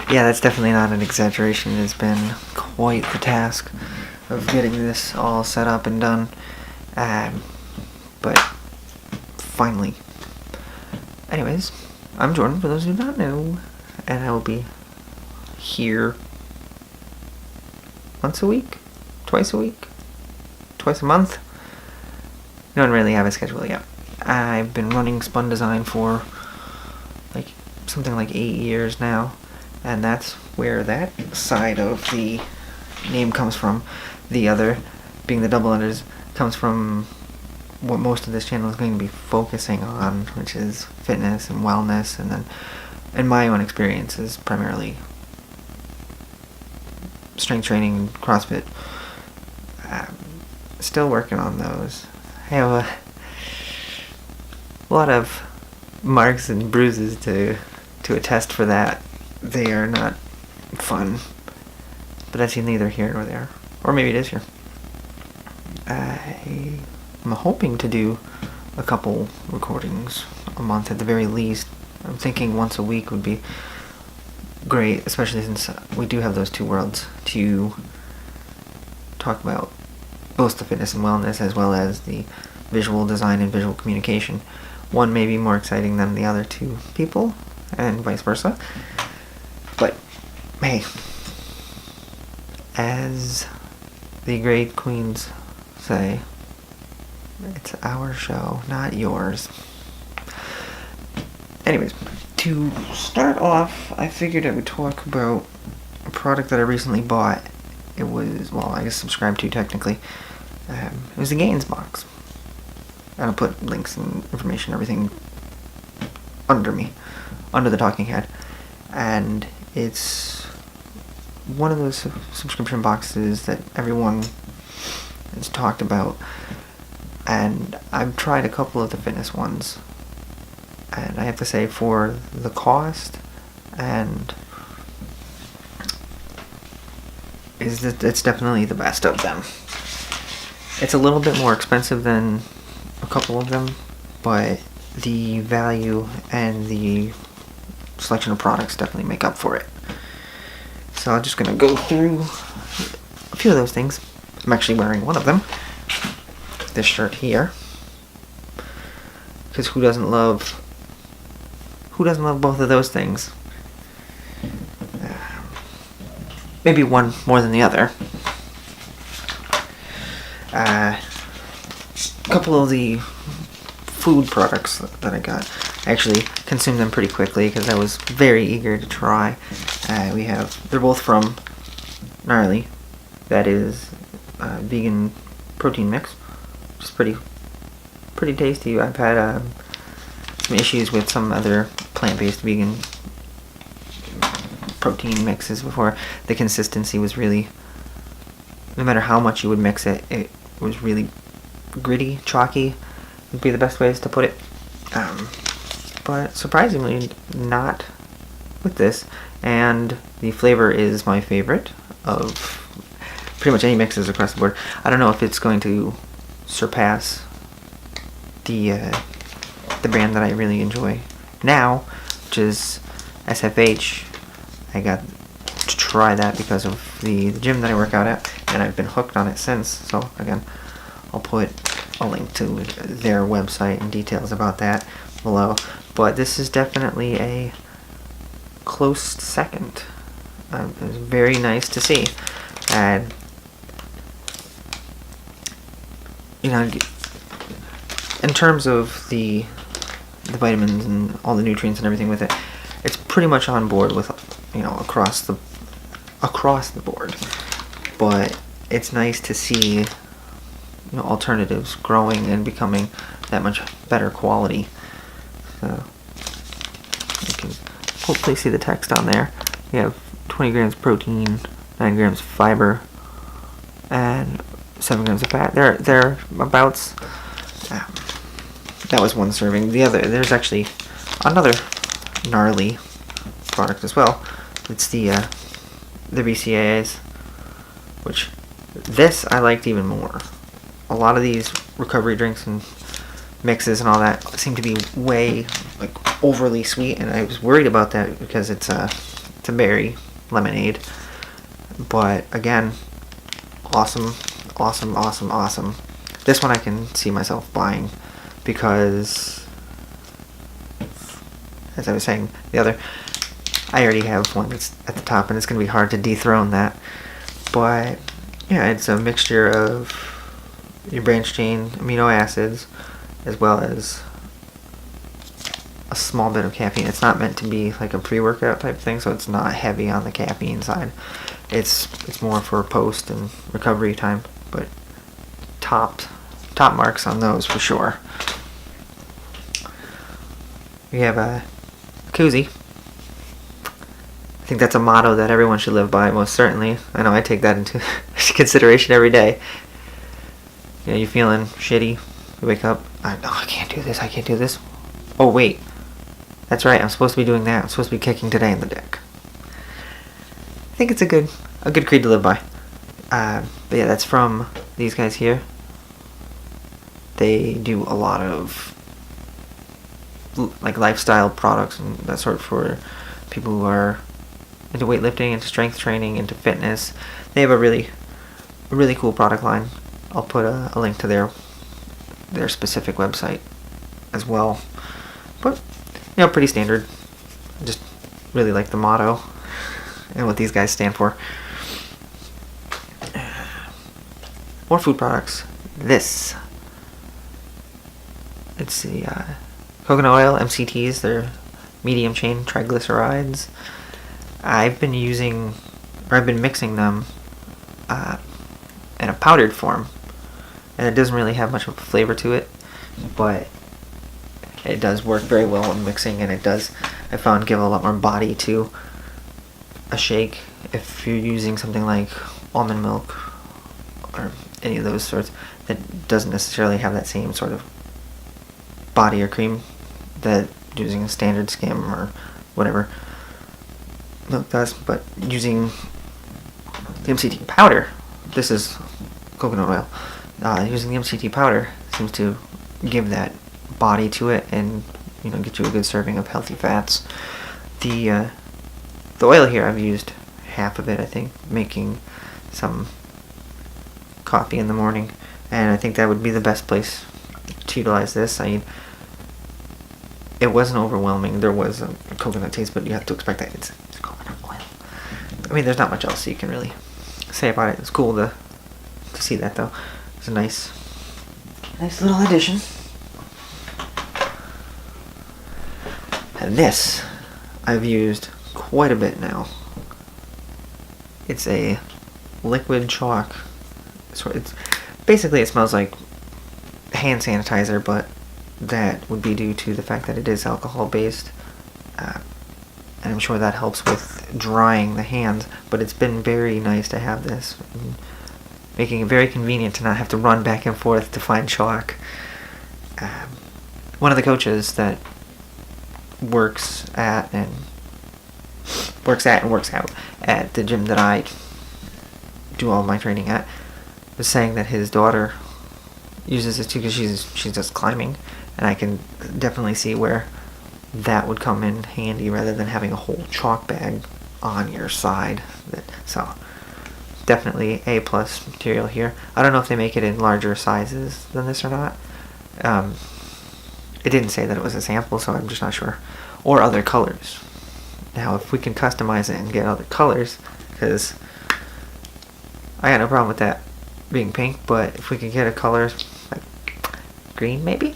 Yeah, that's definitely not an exaggeration. It's been quite the task of getting this all set up and done. But finally. Anyways, I'm Jordan, for those who do not know, and I will be here once a week, twice a week, twice a month. I don't really have a schedule yet. I've been running Spun Design for something like 8 years now, and that's where that side of the name comes from. The other, being the double unders, comes from what most of this channel is going to be focusing on, which is fitness and wellness, and then in my own experiences, primarily strength training and CrossFit. Still working on those. I have a lot of marks and bruises to attest for that. They are not fun, but that's neither here nor there. Or maybe it is here. I'm hoping to do a couple recordings a month at the very least. I'm thinking once a week would be great, especially since we do have those two worlds to talk about, both the fitness and wellness as well as the visual design and visual communication. One may be more exciting than the other to people, and vice versa. But, hey, as the great queens say, it's our show, not yours. Anyways, to start off, I figured I would talk about a product that I recently bought. It was, well, I guess subscribed to technically. It was the Gains box. And I'll put links and information, everything under the talking head. And it's one of those subscription boxes that everyone has talked about. And I've tried a couple of the fitness ones. And I have to say, for the cost, and it's definitely the best of them. It's a little bit more expensive than a couple of them, but the value and the selection of products definitely make up for it. So I'm just going to go through a few of those things. I'm actually wearing one of them, this shirt here, because who doesn't love both of those things? Maybe one more than the other. A couple of the food products that I got, I actually consumed them pretty quickly because I was very eager to try. They're both from Gnarly. That is vegan protein mix, which is pretty tasty. I've had some issues with some other plant-based vegan protein mixes before. The consistency was really, no matter how much you would mix it, it was really gritty, chalky would be the best ways to put it. But surprisingly not with this, and the flavor is my favorite of pretty much any mixes across the board. I don't know if it's going to surpass the brand that I really enjoy now, which is SFH. I got to try that because of the gym that I work out at, and I've been hooked on it since. So again, I'll put a link to their website and details about that below. But this is definitely a close second. It was very nice to see. And in terms of the vitamins and all the nutrients and everything with it, it's pretty much on board with, across the board. But it's nice to see alternatives growing and becoming that much better quality. So you can hopefully see the text on there. You have 20 grams protein, 9 grams fiber, and 7 grams of fat. They're abouts. That was one serving. There's actually another Gnarly product as well. It's the BCAAs, which this I liked even more. A lot of these recovery drinks and mixes and all that seem to be way overly sweet, and I was worried about that because it's It's a berry lemonade. But again, awesome. This one I can see myself buying because, as I was saying, the other, I already have one that's at the top, and it's going to be hard to dethrone that. But yeah, it's a mixture of your branched chain amino acids as well as a small bit of caffeine. It's not meant to be like a pre-workout type thing, so it's not heavy on the caffeine side. It's more for post and recovery time, but top marks on those for sure. We have a koozie. I think that's a motto that everyone should live by, most certainly. I know I take that into consideration every day. You know, you're feeling shitty, you wake up, I can't do this. Oh wait, that's right, I'm supposed to be doing that. I'm supposed to be kicking today in the deck. I think it's a good creed to live by. But yeah, that's from these guys here. They do a lot of like lifestyle products and that sort for people who are into weightlifting, into strength training, into fitness. They have a really cool product line. I'll put a link to their specific website as well. But pretty standard. Just really like the motto and what these guys stand for. More food products. It's the coconut oil MCTs. They're medium chain triglycerides. I've been mixing them in a powdered form, and it doesn't really have much of a flavor to it, but it does work very well in mixing, and it does, I found, give a lot more body to a shake. If you're using something like almond milk or any of those sorts, that doesn't necessarily have that same sort of body or cream that using a standard skim or whatever milk does. But using the MCT powder, this is coconut oil, using the MCT powder seems to give that body to it and get you a good serving of healthy fats. The oil here, I've used half of it, I think, making some coffee in the morning, and I think that would be the best place to utilize this. I mean, it wasn't overwhelming. There was a coconut taste, but you have to expect that it's coconut oil. I mean, there's not much else you can really say about it. It's cool to see that, though. It's a nice little addition. And this I've used quite a bit now. It's a liquid chalk. It's basically, it smells like hand sanitizer, but that would be due to the fact that it is alcohol based, and I'm sure that helps with drying the hands. But it's been very nice to have this, making it very convenient to not have to run back and forth to find chalk. One of the coaches that works out at the gym that I do all my training at was saying that his daughter uses it too because she's just climbing, and I can definitely see where that would come in handy rather than having a whole chalk bag on your side. So definitely A+ material here. I don't know if they make it in larger sizes than this or not. It didn't say that it was a sample, so I'm just not sure. Or other colors. Now, if we can customize it and get other colors, because I got no problem with that being pink, but if we can get a color like green, maybe?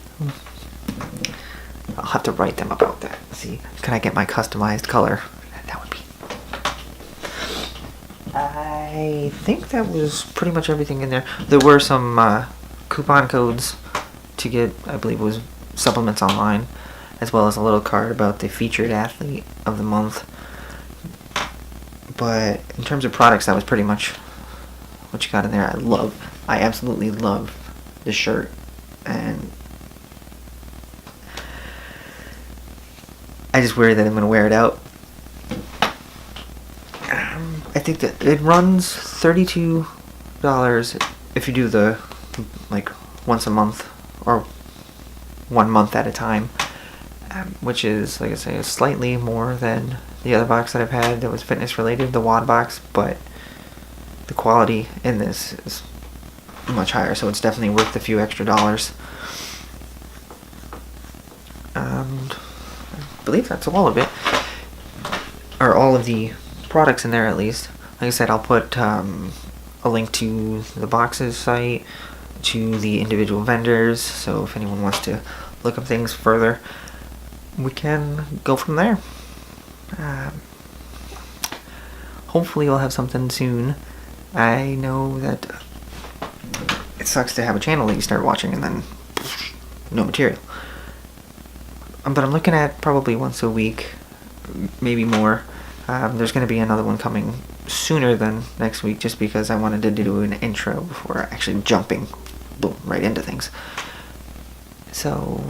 I'll have to write them about that. See, can I get my customized color? That would be... I think that was pretty much everything in there. There were some coupon codes to get, I believe it was supplements online, as well as a little card about the featured athlete of the month. But in terms of products, that was pretty much what you got in there. I absolutely love this shirt, and I just worry that I'm going to wear it out. I think that it runs $32 if you do the once a month or 1 month at a time, which is, like I say, slightly more than the other box that I've had that was fitness related, the WOD box, but the quality in this is much higher, so it's definitely worth a few extra dollars. And I believe that's all of it, or all of the products in there at least. Like I said, I'll put a link to the boxes site, to the individual vendors, so if anyone wants to look up things further, we can go from there. Hopefully I'll have something soon. I know that it sucks to have a channel that you start watching and then no material. But I'm looking at probably once a week, maybe more. There's going to be another one coming sooner than next week, just because I wanted to do an intro before actually jumping right into things. So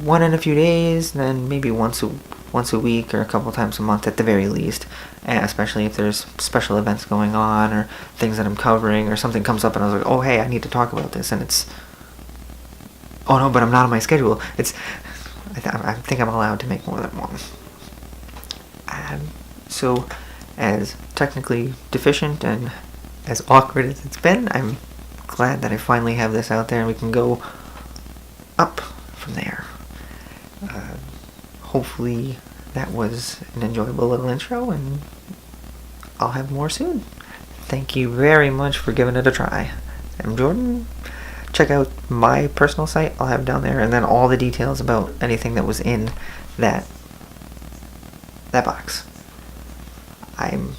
one in a few days, then maybe once a week or a couple times a month at the very least, and especially if there's special events going on or things that I'm covering or something comes up and I was like, oh hey, I need to talk about this, and it's, oh no, but I'm not on my schedule. I think I'm allowed to make more than one. So as technically deficient and as awkward as it's been, I'm glad that I finally have this out there and we can go up from there. Hopefully that was an enjoyable little intro, and I'll have more soon. Thank you very much for giving it a try. I'm Jordan. Check out my personal site, I'll have down there, and then all the details about anything that was in that box. I'm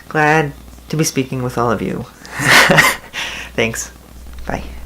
glad to be speaking with all of you. Thanks. Bye.